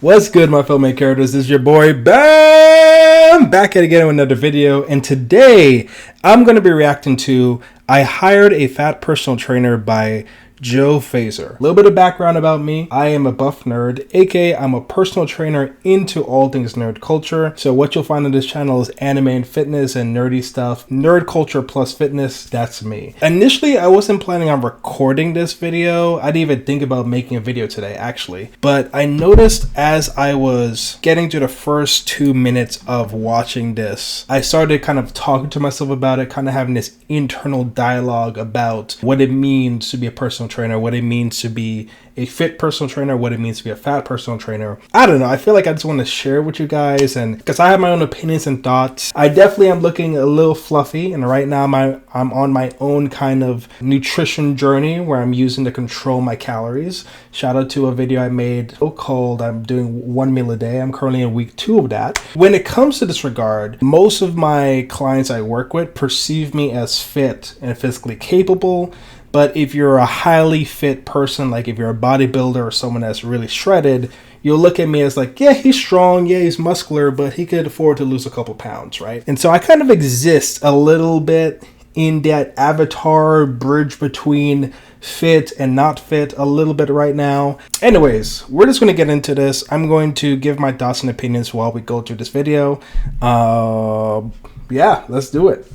What's good, my fellow characters? This is your boy Bam, back at again with another video, and today I'm going to be reacting to I Hired a Fat Personal Trainer by Fazer. A little bit of background about me. I am a buff nerd, aka I'm a personal trainer into all things nerd culture. So what you'll find on this channel is anime and fitness and nerdy stuff. Nerd culture plus fitness, that's me. Initially, I wasn't planning on recording this video. I didn't even think about making a video today, actually. But I noticed as I was getting to the first 2 minutes of watching this, I started kind of talking to myself about it, kind of having this internal dialogue about what it means to be a personal trainer, what it means to be a fit personal trainer, what it means to be a fat personal trainer. I don't know. I feel like I just want to share with you guys, and because I have my own opinions and thoughts. I definitely am looking a little fluffy, and right now I'm on my own kind of nutrition journey where I'm using to control my calories. Shout out to a video I made called I'm doing 1 meal a day. I'm currently in week 2 of that. When it comes to this regard, most of my clients I work with perceive me as fit and physically capable. But if you're a highly fit person, like if you're a bodybuilder or someone that's really shredded, you'll look at me as like, yeah, he's strong, yeah, he's muscular, but he could afford to lose a couple pounds, right? And so I kind of exist a little bit in that avatar bridge between fit and not fit a little bit right now. Anyways, we're just going to get into this. I'm going to give my thoughts and opinions while we go through this video. Yeah, let's do it.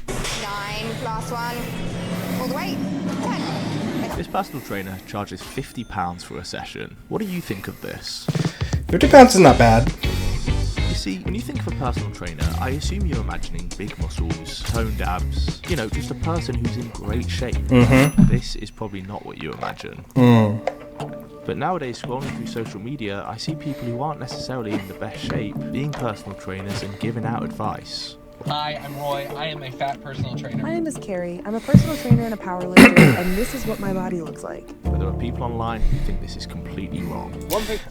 9 plus 1. All the way. 10. This personal trainer charges £50 for a session. What do you think of this? 50 pounds is not bad. You see, when you think of a personal trainer, I assume you're imagining big muscles, toned abs, you know, just a person who's in great shape. This is probably not what you imagine. But nowadays, scrolling through social media, I see people who aren't necessarily in the best shape being personal trainers and giving out advice. Hi, I'm Roy. I am a fat personal trainer. My name is Carrie. I'm a personal trainer and a powerlifter, and this is what my body looks like. But there are people online who think this is completely wrong.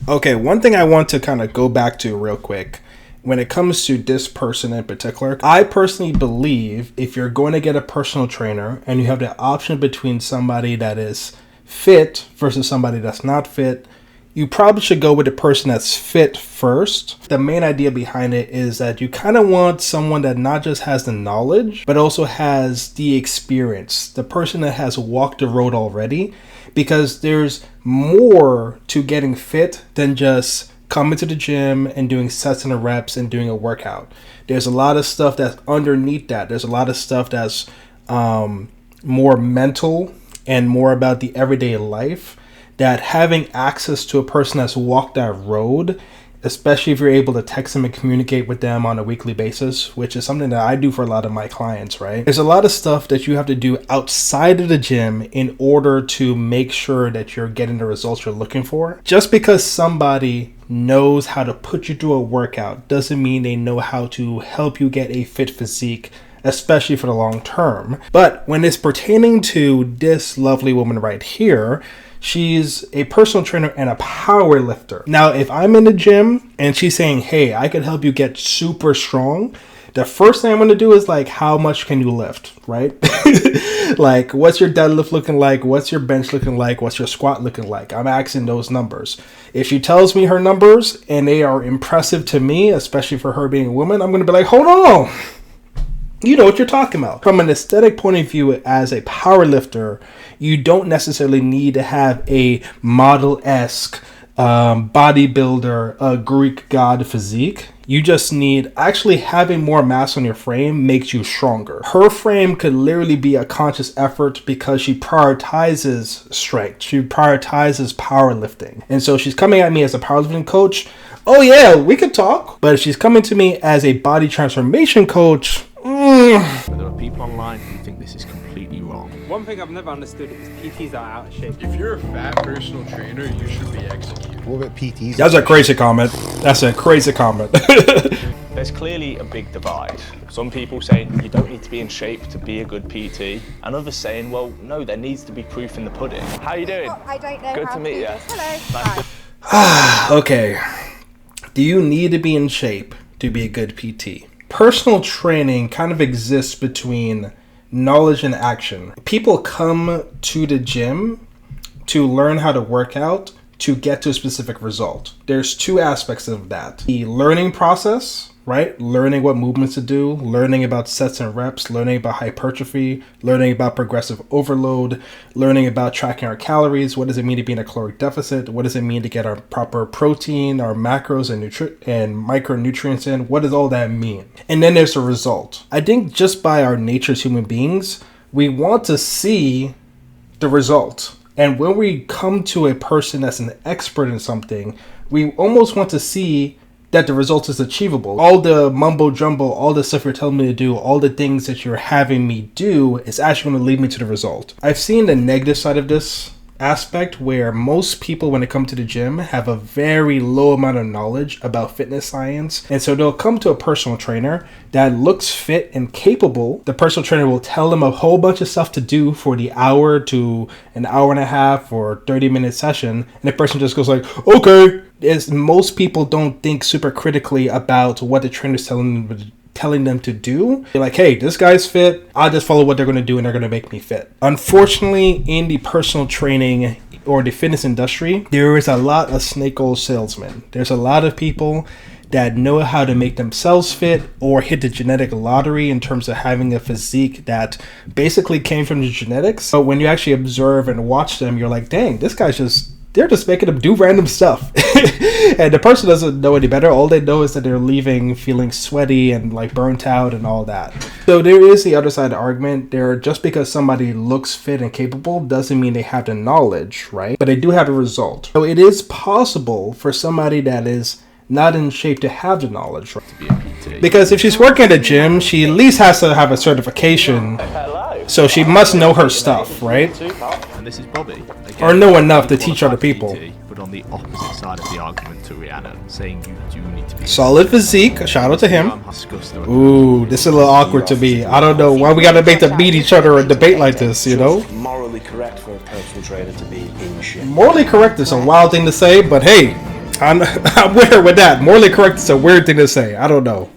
Okay, one thing I want to kind of go back to real quick. When it comes to this person in particular, I personally believe if you're going to get a personal trainer and you have the option between somebody that is fit versus somebody that's not fit, you probably should go with the person that's fit first. The main idea behind it is that you kind of want someone that not just has the knowledge, but also has the experience, the person that has walked the road already, because there's more to getting fit than just coming to the gym and doing sets and reps and doing a workout. There's a lot of stuff that's underneath that. There's a lot of stuff that's more mental and more about the everyday life, that having access to a person that's walked that road, especially if you're able to text them and communicate with them on a weekly basis, which is something that I do for a lot of my clients, right? There's a lot of stuff that you have to do outside of the gym in order to make sure that you're getting the results you're looking for. Just because somebody knows how to put you through a workout doesn't mean they know how to help you get a fit physique, especially for the long term. But when it's pertaining to this lovely woman right here, she's a personal trainer and a power lifter. Now, if I'm in the gym and she's saying, hey, I could help you get super strong, the first thing I'm going to do is like, how much can you lift, right? Like, what's your deadlift looking like? What's your bench looking like? What's your squat looking like? I'm asking those numbers. If she tells me her numbers and they are impressive to me, especially for her being a woman, I'm going to be like, hold on. You know what you're talking about. From an aesthetic point of view, as a power lifter, you don't necessarily need to have a model-esque bodybuilder, a Greek god physique. You just need, actually having more mass on your frame makes you stronger. Her frame could literally be a conscious effort because she prioritizes strength. She prioritizes powerlifting. And so she's coming at me as a powerlifting coach. Oh yeah, we could talk. But if she's coming to me as a body transformation coach, But there are people online who think this is completely wrong. One thing I've never understood is PTs are out of shape. If you're a fat personal trainer, you should be executed. What about PTs? that's a crazy comment. That's a crazy comment. There's clearly a big divide. Some people saying you don't need to be in shape to be a good PT, and others saying, well, no, there needs to be proof in the pudding. How you doing? Oh, I don't know. Good how to meet do you. this. Hello. Nice Hi. Okay. Do you need to be in shape to be a good PT? Personal training kind of exists between knowledge and action. People come to the gym to learn how to work out to get to a specific result. There's two aspects of that. The learning process, right? Learning what movements to do, learning about sets and reps, learning about hypertrophy, learning about progressive overload, learning about tracking our calories. What does it mean to be in a caloric deficit? What does it mean to get our proper protein, our macros and micronutrients in? What does all that mean? And then there's the result. I think just by our nature as human beings, we want to see the result. And when we come to a person that's an expert in something, we almost want to see that the result is achievable. All the mumbo jumbo, all the stuff you're telling me to do, all the things that you're having me do is actually going to lead me to the result. I've seen the negative side of this aspect where most people, when they come to the gym, have a very low amount of knowledge about fitness science, and so they'll come to a personal trainer that looks fit and capable. The personal trainer will tell them a whole bunch of stuff to do for the hour to an hour and a half or 30-minute session, and the person just goes like, okay. As most people don't think super critically about what the trainer's telling them to do. They're like, hey, this guy's fit, I'll just follow what they're going to do and they're going to make me fit. Unfortunately, in the personal training or the fitness industry, there is a lot of snake oil salesmen. There's a lot of people that know how to make themselves fit or hit the genetic lottery in terms of having a physique that basically came from the genetics. But when you actually observe and watch them, you're like, dang, this guy's they're just making them do random stuff. And the person doesn't know any better. All they know is that they're leaving feeling sweaty and like burnt out and all that. So there is the other side of the argument. Just because somebody looks fit and capable doesn't mean they have the knowledge, right? But they do have a result. So it is possible for somebody that is not in shape to have the knowledge, right? To be a PT. Because if she's working at a gym, she at least has to have a certification. So she must know her stuff, right? And this is Bobby. Again, Or know enough to teach other people. PT, but on the opposite side of the argument to Rhiannon, saying you do need to be Solid physique. Shout out to him. I'm disgusted with Ooh, this is a little awkward to me. I don't know why we gotta make them beat each other or debate like this, you know? Morally correct for a personal trainer to be in shape. Morally correct is a wild thing to say, but hey, I'm with her with that. Morally correct is a weird thing to say. I don't know.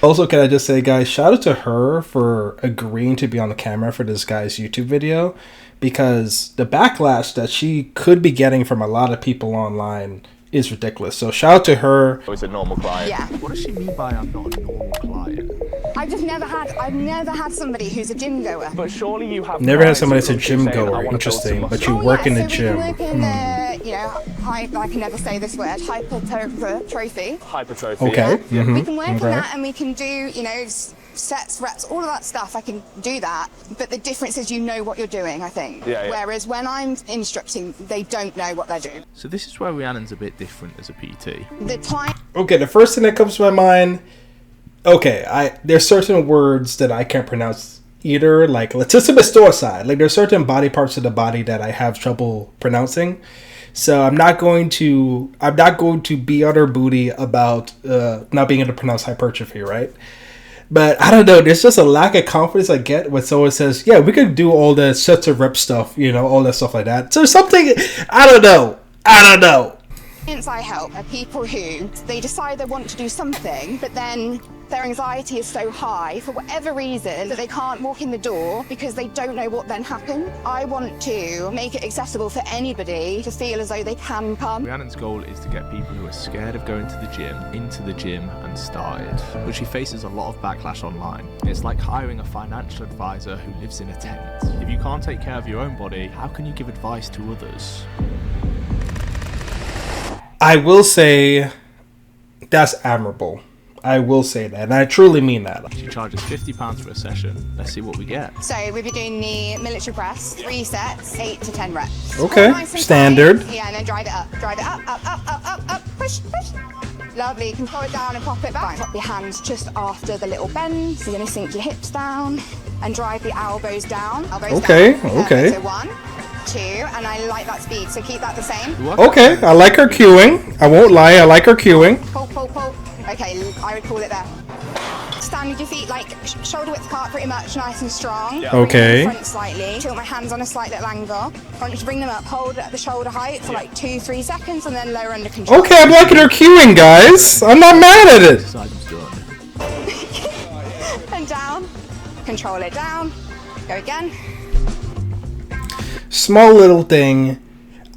Also, can I just say, guys, shout out to her for agreeing to be on the camera for this guy's YouTube video, because the backlash that she could be getting from a lot of people online is ridiculous. So shout out to her. Or is it normal client? Yeah. What does she mean by I'm not a normal client? I've never had somebody who's a gym goer. But surely you have Never had clients somebody who that's a come to you gym saying, "I goer. wanna build Interesting, some but muscle." you work in the so gym. We can work in I can never say this word, hypertrophy. Hypertrophy. Okay. Yeah. Mhm. We can work on Okay. that and we can do, sets, reps, all of that stuff. I can do that. But the difference is you know what you're doing, I think. Yeah. Whereas when I'm instructing, they don't know what they're doing. So this is where Rhiannon's a bit different as a PT. The time Okay, the first thing that comes to my mind, there's certain words that I can't pronounce either, like latissimus dorsi. Like there's certain body parts of the body that I have trouble pronouncing. So I'm not going to be utter booty about not being able to pronounce hypertrophy, right? But I don't know, there's just a lack of confidence I get when someone says, yeah, we could do all the sets of rep stuff, all that stuff like that. So something, I don't know. clients I help are people who they decide they want to do something, but then their anxiety is so high for whatever reason that they can't walk in the door because they don't know what then happened. I want to make it accessible for anybody to feel as though they can come. Rhiannon's goal is to get people who are scared of going to the gym into the gym and started. But she faces a lot of backlash online. It's like hiring a financial advisor who lives in a tent. If you can't take care of your own body, how can you give advice to others? I will say that's admirable. I will say that, and I truly mean that. She charges £50 for a session. Let's see what we get. So we'll be doing the military press, 3 sets, 8 to 10 reps. Okay, All nice and standard. tight. Yeah, and then drive it up, up, push, push. Lovely, you can pull it down and pop it back. Pop your hands just after the little bend. So you're gonna sink your hips down and drive the elbows down. Okay, down. okay. So 1, 2, and I like that speed, so keep that the same. Okay, I like her cueing. I won't lie, I like her cueing. Pull, pull, pull. Okay, I would call it there. Stand with your feet like shoulder width apart, pretty much nice and strong. Yeah. Okay. Bring them front slightly. Tilt my hands on a slight little angle. Want to bring them up, hold at the shoulder height for like 2-3 seconds, and then lower under control. Okay, I'm liking her cueing, guys. I'm not mad at it. This item's done. And down. Control it down. Go again. Small little thing.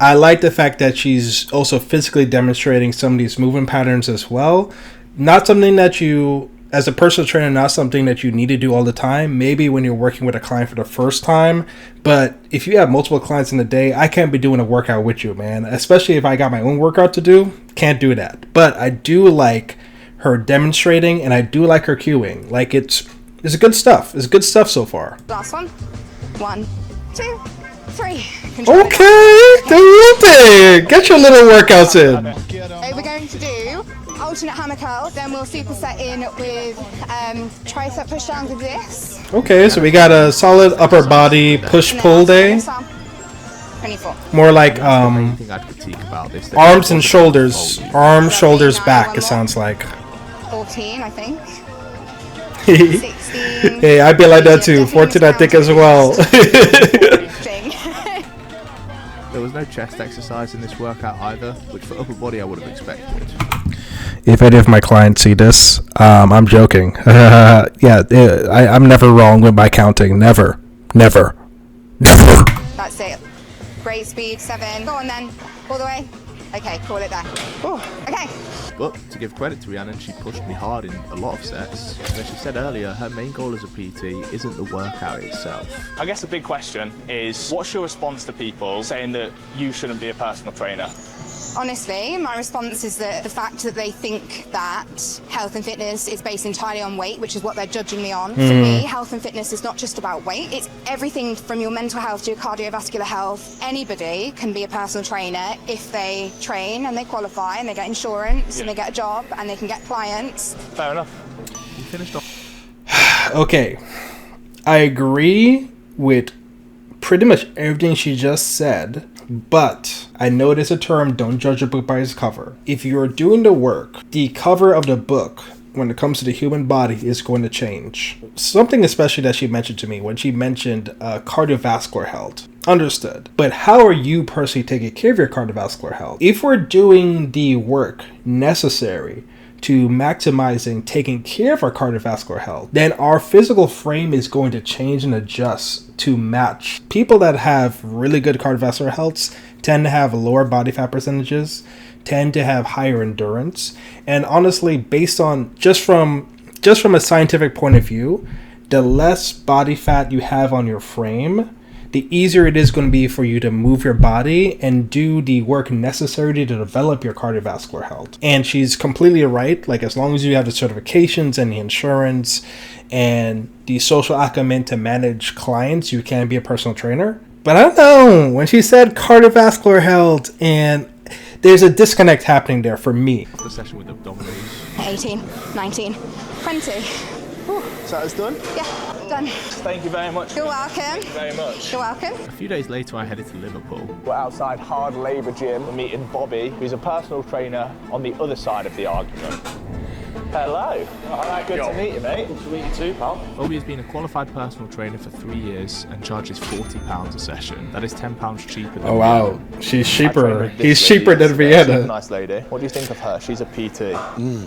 I like the fact that she's also physically demonstrating some of these movement patterns as well. Not something that you, as a personal trainer, not something that you need to do all the time. Maybe when you're working with a client for the first time. But if you have multiple clients in a day, I can't be doing a workout with you, man. Especially if I got my own workout to do. Can't do that. But I do like her demonstrating, and I do like her cueing. Like, it's good stuff. It's good stuff so far. Last one. 1, 2, 3. Control Okay, the real thing. Get your little workouts in. Okay, we're going to do alternate hammer curls, then we'll superset in with tricep push downs with this. Okay, so we got a solid upper body push-pull day. 24. More like The main thing I'd critique about this, arms and shoulders. Arms, shoulders, back, it sounds like. 14, I think. 16. Hey, I'd be like that too. 14, I think, as well. There was no chest exercise in this workout either, which for upper body I would have expected. If any of my clients see this, I'm joking. I'm never wrong with my counting. Never. That's it. Great speed, 7. Go on then. All the way. Okay, call it there. Okay. But to give credit to Rhiannon, she pushed me hard in a lot of sets. And as she said earlier, her main goal as a PT isn't the workout itself. I guess the big question is, what's your response to people saying that you shouldn't be a personal trainer? Honestly, my response is that the fact that they think that health and fitness is based entirely on weight, which is what they're judging me on. For me, health and fitness is not just about weight. It's everything from your mental health to your cardiovascular health. Anybody can be a personal trainer if they train and they qualify and they get insurance and they get a job and they can get clients. Fair enough. We finished off. Okay. I agree with pretty much everything she just said. But I know there's a term, don't judge a book by its cover. If you're doing the work, the cover of the book, when it comes to the human body, is going to change. Something especially that she mentioned to me when she mentioned cardiovascular health. Understood. But how are you personally taking care of your cardiovascular health? If we're doing the work necessary to maximizing taking care of our cardiovascular health, then our physical frame is going to change and adjust to match. People that have really good cardiovascular health tend to have lower body fat percentages, tend to have higher endurance, and honestly, based on just from a scientific point of view, the less body fat you have on your frame, the easier it is going to be for you to move your body and do the work necessary to develop your cardiovascular health. And she's completely right. Like, as long as you have the certifications and the insurance and the social acumen to manage clients, you can be a personal trainer. But I don't know, when she said cardiovascular health, and there's a disconnect happening there for me. The session with abdominals. 18, 19, 20. So that's done? Yeah, done. Thank you very much. You're welcome. Thank you very much. You're welcome. A few days later, I headed to Liverpool. We're outside Hard Labour Gym. We're meeting Bobby, who's a personal trainer on the other side of the argument. Hello. All right, good to meet you, mate. Good to meet you too, pal. Bobby has been a qualified personal trainer for 3 years and charges £40 a session. That is £10 cheaper than wow. She's cheaper. He's lady cheaper than yesterday. Vienna. Nice lady. What do you think of her? She's a PT.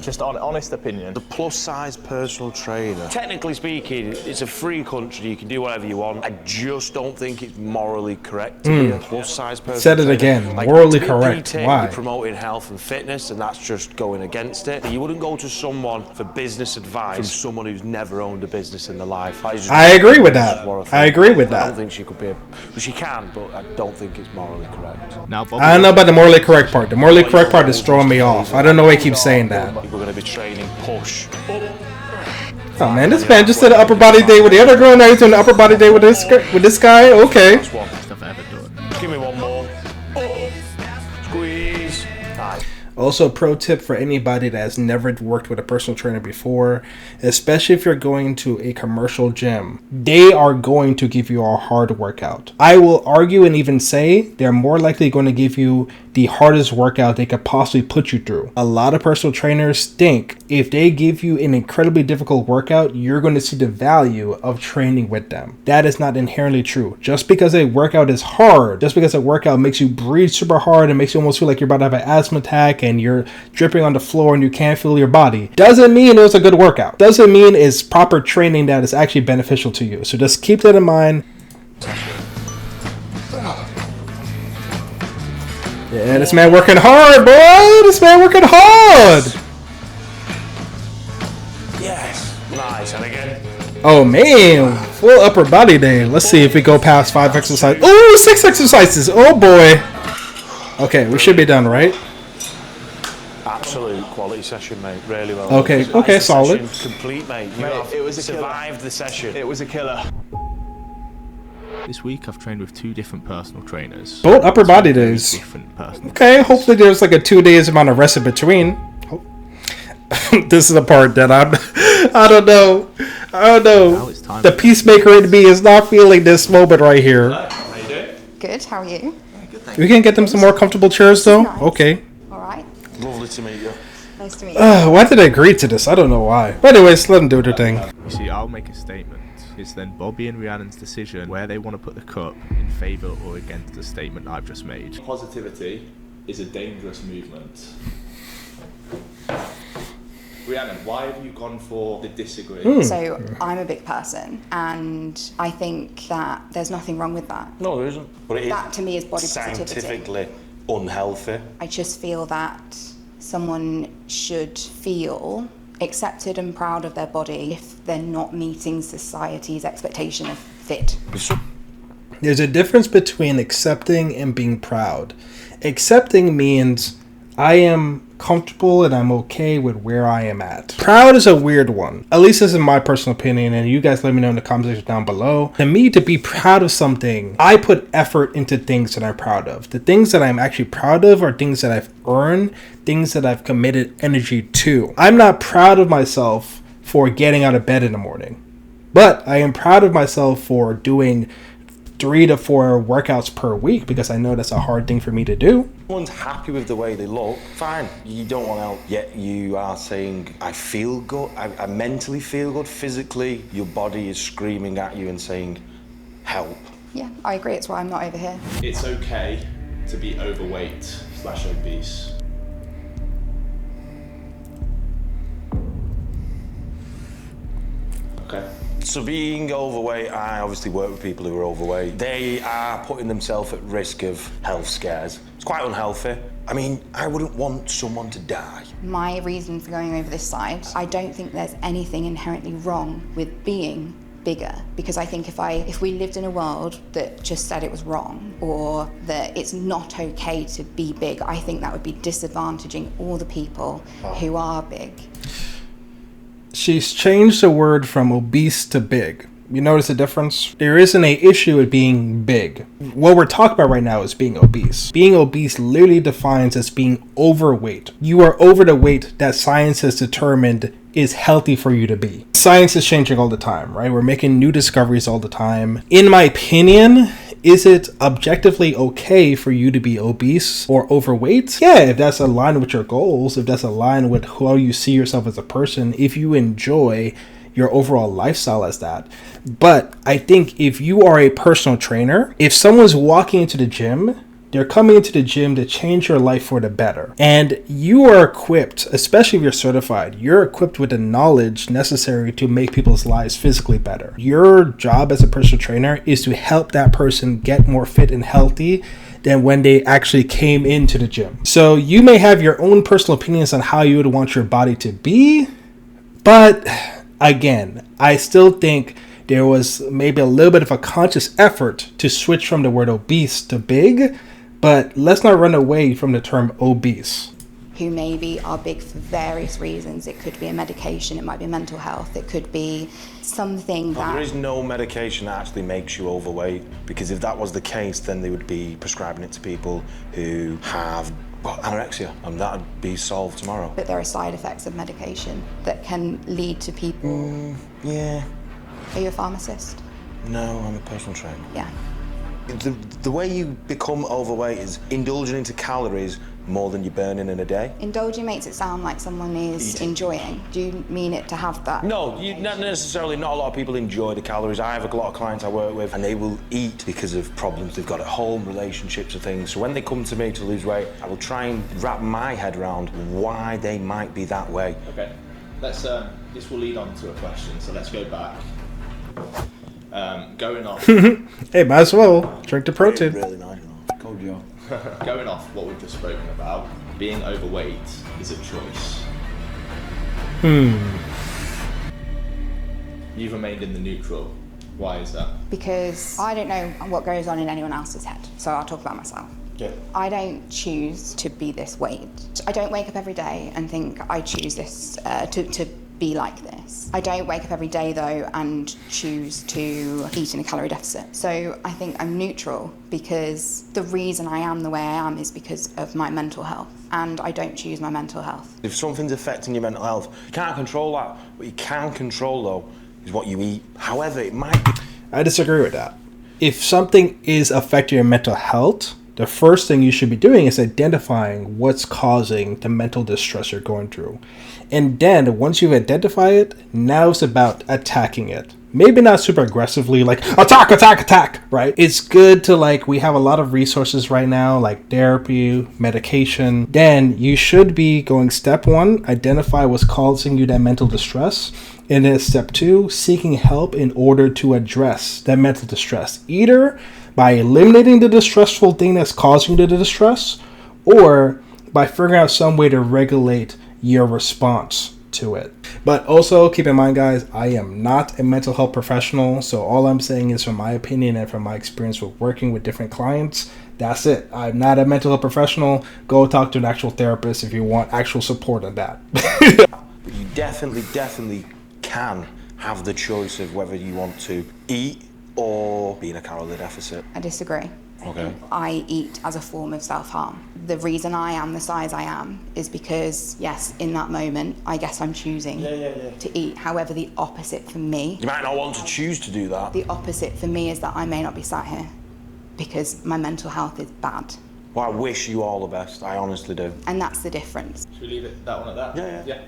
Just on honest opinion. The plus-size personal trainer. Technically speaking, it's a free country. You can do whatever you want. I just don't think it's morally correct to be a plus-size personal Said it trainer. again. Like, Morally to be a correct. PT, Why? You're promoting health and fitness, and that's just going against it. You wouldn't go to someone for business advice from someone who's never owned a business in their life. I agree with that. I agree with I don't that. think she could be she can, but I don't think it's morally correct. Now, Bobby I don't know about the morally correct part. The morally correct part is throwing me off. I don't know why he keeps saying that. We're going to be training push. Oh man, this man just did an upper body day with the other girl. Now he's doing an upper body day with this guy. Okay. That's one. stuff I've ever done. Give me one more. Squeeze. Aye. Also, pro tip for anybody that has never worked with a personal trainer before, especially if you're going to a commercial gym, they are going to give you a hard workout. I will argue and even say they're more likely going to give you the hardest workout they could possibly put you through. A lot of personal trainers think if they give you an incredibly difficult workout, you're going to see the value of training with them. That is not inherently true. Just because a workout is hard, just because a workout makes you breathe super hard and makes you almost feel like you're about to have an asthma attack and you're dripping on the floor and you can't feel your body, doesn't mean it was a good workout. Doesn't mean it's proper training that is actually beneficial to you. So just keep that in mind. Yeah, this man working hard, boy. This man working hard. Yes. Nice. And again. Oh man, full upper body day. Let's see if we go past 5 exercises. Oh, 6 exercises. Oh boy. Okay, we should be done, right? Absolute quality session, mate. Really well. Okay, done. okay, Nice solid. session. Complete, mate. You Mate, have it was a survived the session. It was a killer. This week I've trained with 2 different personal trainers. Both upper body Two very days. Different personal. Okay, hopefully there's like a 2 days amount of rest in between. This is the part that I don't know. Now it's time The for- peacemaker in me is not feeling this moment right here. How you doing? Good, how are you? We can get them some more comfortable chairs though. Nice. Okay. All right. Lovely to meet you. Nice to meet you. Why did I agree to this? I don't know why. But anyways, let them do their thing. You see, I'll make a statement. It's then Bobby and Rhiannon's decision where they want to put the cup in favour or against the statement I've just made. Positivity is a dangerous movement. Rhiannon, why have you gone for the disagree? So I'm a big person, and I think that there's nothing wrong with that. No, there isn't. But it is That to me is body positivity. scientifically unhealthy. I just feel that someone should feel accepted and proud of their body if they're not meeting society's expectation of fit. There's a difference between accepting and being proud. Accepting means I am comfortable and I'm okay with where I am at. Proud is a weird one. At least this is my personal opinion, and you guys let me know in the comment section down below. To me, to be proud of something, I put effort into things that I'm proud of. The things that I'm actually proud of are things that I've earned, things that I've committed energy to. I'm not proud of myself for getting out of bed in the morning, but I am proud of myself for doing 3 to 4 workouts per week because I know that's a hard thing for me to do. Someone's happy with the way they look, fine. You don't want help, yet you are saying, I feel good, I mentally feel good, physically, your body is screaming at you and saying, help. Yeah, I agree. It's why I'm not over here. It's okay to be overweight/obese. Okay. So being overweight, I obviously work with people who are overweight. They are putting themselves at risk of health scares. It's quite unhealthy. I mean, I wouldn't want someone to die. My reason for going over this side, I don't think there's anything inherently wrong with being bigger, because I think if we lived in a world that just said it was wrong or that it's not okay to be big, I think that would be disadvantaging all the people who are big. She's changed the word from obese to big. You notice the difference? There isn't an issue with being big. What we're talking about right now is being obese. Being obese literally defines as being overweight. You are over the weight that science has determined is healthy for you to be. Science is changing all the time, right? We're making new discoveries all the time. In my opinion, is it objectively okay for you to be obese or overweight? Yeah, if that's aligned with your goals, if that's aligned with how you see yourself as a person, if you enjoy your overall lifestyle as that. But I think if you are a personal trainer, if someone's walking into the gym, they're coming into the gym to change your life for the better. And you are equipped, especially if you're certified, you're equipped with the knowledge necessary to make people's lives physically better. Your job as a personal trainer is to help that person get more fit and healthy than when they actually came into the gym. So you may have your own personal opinions on how you would want your body to be, but again, I still think there was maybe a little bit of a conscious effort to switch from the word obese to big, but let's not run away from the term obese. Who maybe are big for various reasons. It could be a medication, it might be mental health, it could be something There is that... no medication that actually makes you overweight, because if that was the case, then they would be prescribing it to people who have anorexia, and that would be solved tomorrow. But there are side effects of medication that can lead to people... Yeah. Are you a pharmacist? No, I'm a personal trainer. Yeah. The way you become overweight is indulging into calories more than you're burning in a day. Indulging makes it sound like someone is Eating. enjoying. Do you mean it to have that? No, not necessarily. Not a lot of people enjoy the calories. I have a lot of clients I work with, and they will eat because of problems they've got at home, relationships and things. So when they come to me to lose weight, I will try and wrap my head around why they might be that way. Okay. Let's. This will lead on to a question. So let's go back. Going on. Hey, might as well drink the protein. Really nice. Cold, Joe. Going off what we've just spoken about, being overweight is a choice. You've remained in the neutral. Why is that? Because I don't know what goes on in anyone else's head, so I'll talk about myself. Yeah. I don't choose to be this weight. I don't wake up every day and think I choose this to be like this. I don't wake up every day though and choose to eat in a calorie deficit. So I think I'm neutral because the reason I am the way I am is because of my mental health, and I don't choose my mental health. If something's affecting your mental health, you can't control that. What you can control though is what you eat. However, it might be... I disagree with that. If something is affecting your mental health, the first thing you should be doing is identifying what's causing the mental distress you're going through. And then once you identify it, now it's about attacking it. Maybe not super aggressively, like attack, attack, attack, right? It's good to we have a lot of resources right now, like therapy, medication. Then you should be going step 1, identify what's causing you that mental distress. And then step 2, seeking help in order to address that mental distress. Either by eliminating the distressful thing that's causing the distress, or by figuring out some way to regulate your response to it. But also keep in mind, guys, I am not a mental health professional, so all I'm saying is from my opinion and from my experience with working with different clients. That's it. I'm not a mental health professional. Go talk to an actual therapist if you want actual support on that. But you definitely can have the choice of whether you want to eat or be in a calorie deficit. I disagree. Okay. I eat as a form of self-harm. The reason I am the size I am is because, yes, in that moment, I guess I'm choosing to eat. However, the opposite for me... You might not want to choose to do that. The opposite for me is that I may not be sat here because my mental health is bad. Well, I wish you all the best. I honestly do. And that's the difference. Should we leave it that one at that? Yeah.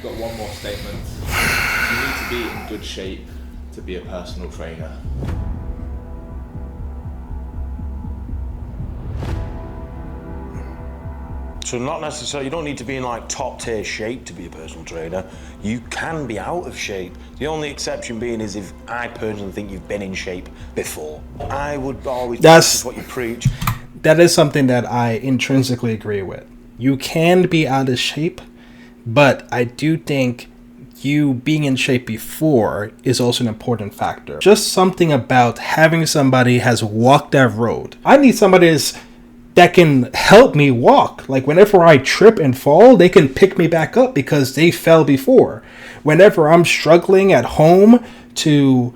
Got one more statement. You need to be in good shape to be a personal trainer. So not necessarily, you don't need to be in top tier shape to be a personal trainer. You can be out of shape. The only exception being is if I personally think you've been in shape before. I would always practice what you preach. That is something that I intrinsically agree with. You can be out of shape, but I do think you being in shape before is also an important factor. Just something about having somebody has walked that road. I need somebody that can help me walk. Like whenever I trip and fall, they can pick me back up because they fell before. Whenever I'm struggling at home to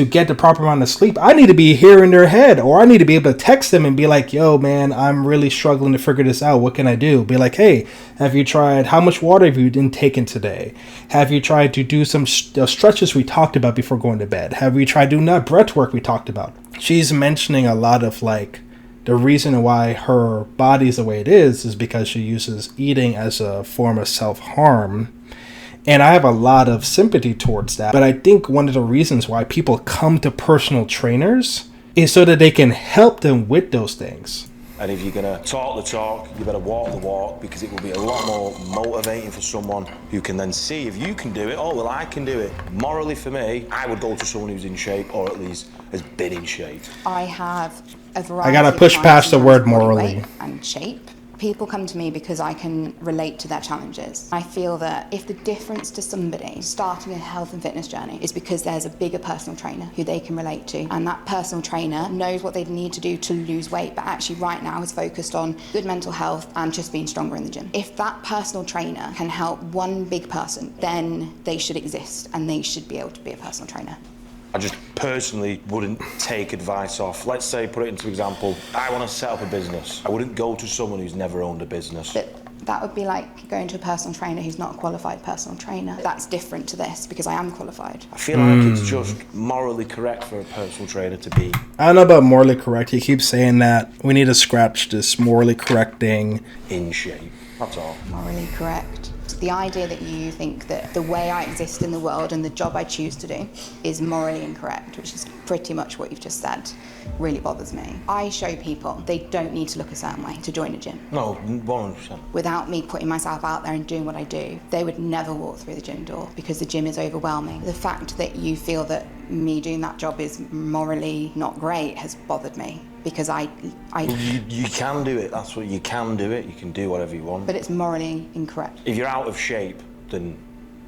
get the proper amount of sleep, I need to be here in their head, or I need to be able to text them and be like, yo man, I'm really struggling to figure this out. What can I do? Be like, hey, have you tried, how much water have you taken today? Have you tried to do some stretches we talked about before going to bed? Have you tried doing that breath work we talked about? She's mentioning a lot of the reason why her body is the way it is because she uses eating as a form of self-harm. And I have a lot of sympathy towards that. But I think one of the reasons why people come to personal trainers is so that they can help them with those things. And if you're going to talk the talk, you better walk the walk, because it will be a lot more motivating for someone who can then see if you can do it. Oh, well, I can do it. Morally, for me, I would go to someone who's in shape, or at least has been in shape. I have a variety. I gotta push past the word morally. And shape. People come to me because I can relate to their challenges. I feel that if the difference to somebody starting a health and fitness journey is because there's a bigger personal trainer who they can relate to, and that personal trainer knows what they need to do to lose weight, but actually right now is focused on good mental health and just being stronger in the gym. If that personal trainer can help one big person, then they should exist and they should be able to be a personal trainer. I just personally wouldn't take advice off. Let's say, put it into example, I want to set up a business. I wouldn't go to someone who's never owned a business. But that would be like going to a personal trainer who's not a qualified personal trainer. That's different to this because I am qualified. I feel like it's just morally correct for a personal trainer to be. I don't know about morally correct. He keeps saying that. We need to scratch this morally correct thing. In shape, that's all. Morally correct. The idea that you think that the way I exist in the world and the job I choose to do is morally incorrect, which is pretty much what you've just said, really bothers me. I show people they don't need to look a certain way to join a gym. No, 100%. Without me putting myself out there and doing what I do, they would never walk through the gym door because the gym is overwhelming. The fact that you feel that me doing that job is morally not great has bothered me, because You can do it. That's what you can do it. You can do whatever you want. but it's morally incorrect. If you're out of shape, then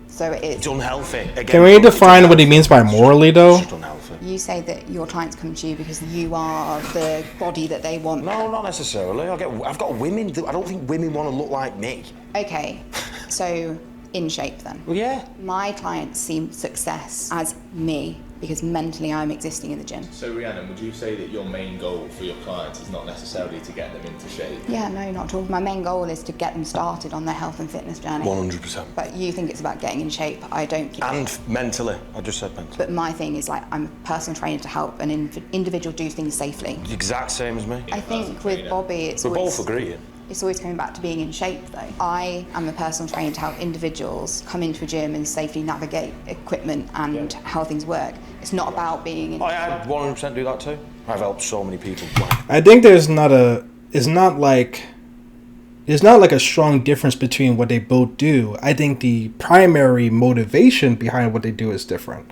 So it's it's, unhealthy. Again, Can we define what he means by morally, though? It's just unhealthy. you say that your clients come to you because you are the body that they want. No, not necessarily. I've got women. I don't think women want to look like me. Okay, so in shape then. Well, yeah. My clients see success as me because mentally I'm existing in the gym. So Rhiannon, would you say that your main goal for your clients is not necessarily to get them into shape? Yeah, no, not at all. My main goal is to get them started on their health and fitness journey. 100%. But you think it's about getting in shape. I don't. And mentally. I just said mentally. But my thing is, like, I'm a personal trainer to help an individual do things safely. The exact same as me. I think with Bobby, it's We're always, both agreeing. it's always coming back to being in shape, though. I am a personal trainer to help individuals come into a gym and safely navigate equipment and how things work. It's not about being in I 100% do that too. I've helped so many people. I think there's not a like a strong difference between what they both do. I think the primary motivation behind what they do is different.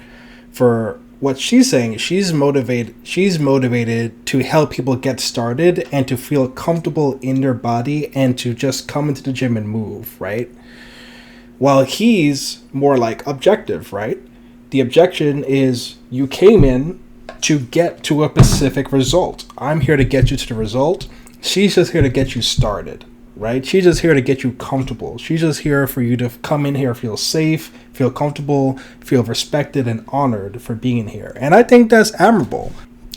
For what she's saying, she's motivated to help people get started and to feel comfortable in their body and to just come into the gym and move, right? While he's more like objective, right? The objection is you came in to get to a specific result. I'm here to get you to the result. She's just here to get you started, right? She's just here to get you comfortable. She's just here for you to come in here, feel safe, feel comfortable, feel respected and honored for being here. And I think that's admirable.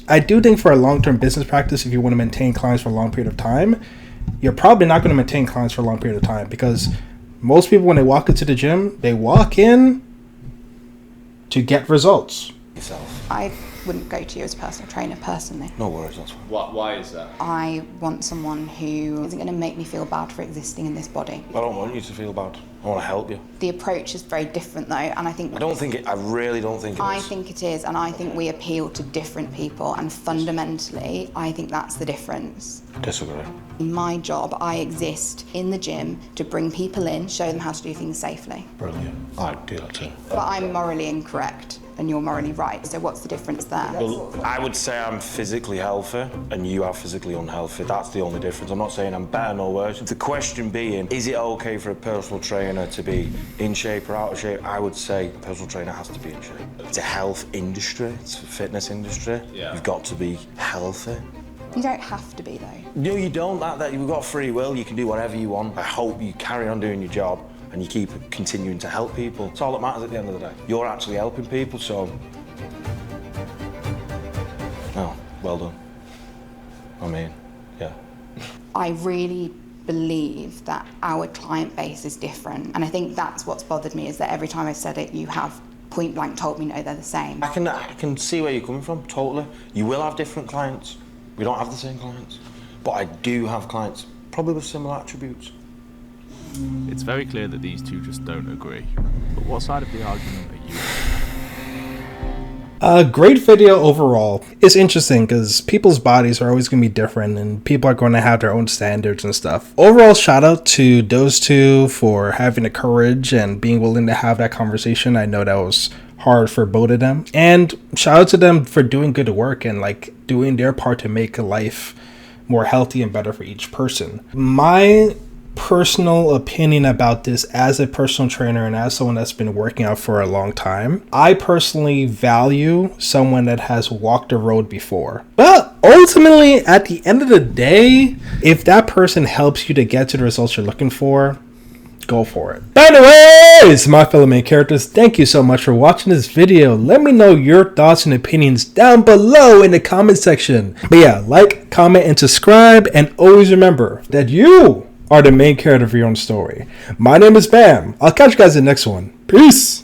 I do think for a long-term business practice, if you want to maintain clients for a long period of time, you're probably not going to maintain clients for a long period of time, because most people, when they walk into the gym, they walk in to get results. Yourself. I wouldn't go to you as a personal trainer personally. No worries, that's fine. Why is that? I want someone who isn't going to make me feel bad for existing in this body. I don't want you to feel bad. I want to help you. The approach is very different though, and I think I really don't think it I is. think it is, and I think we appeal to different people, and fundamentally, I think that's the difference. Disagree. In my job, I exist in the gym to bring people in, show them how to do things safely. Brilliant. I do that too. But I'm morally incorrect, and you're morally right, so what's the difference there? Well, I would say I'm physically healthy and you are physically unhealthy. That's the only difference. I'm not saying I'm better nor worse. The question being, is it okay for a personal trainer to be in shape or out of shape? I would say a personal trainer has to be in shape. It's a health industry. It's a fitness industry. Yeah. You've got to be healthy. You don't have to be though. No, you don't. That you've got free will. You can do whatever you want. I hope you carry on doing your job and you keep continuing to help people. It's all that matters at the end of the day. You're actually helping people, so... Oh, well done. I mean, yeah. I really believe that our client base is different, and I think that's what's bothered me, is that every time I've said it, you have point blank told me no, they're the same. I can see where you're coming from, totally. You will have different clients. We don't have the same clients. But I do have clients, probably with similar attributes. It's very clear that these two just don't agree. But what side of the argument are you on? Great video overall. It's interesting because people's bodies are always going to be different and people are going to have their own standards and stuff. Overall, shout out to those two for having the courage and being willing to have that conversation. I know that was hard for both of them. And shout out to them for doing good work and like doing their part to make life more healthy and better for each person. My personal opinion about this as a personal trainer and as someone that's been working out for a long time, I personally value someone that has walked the road before. But ultimately, at the end of the day, if that person helps you to get to the results you're looking for, go for it. Anyways, my fellow main characters, thank you so much for watching this video. Let me know your thoughts and opinions down below in the comment section. But yeah, like, comment, and subscribe, and always remember that you are the main character of your own story. My name is Bam. I'll catch you guys in the next one. Peace.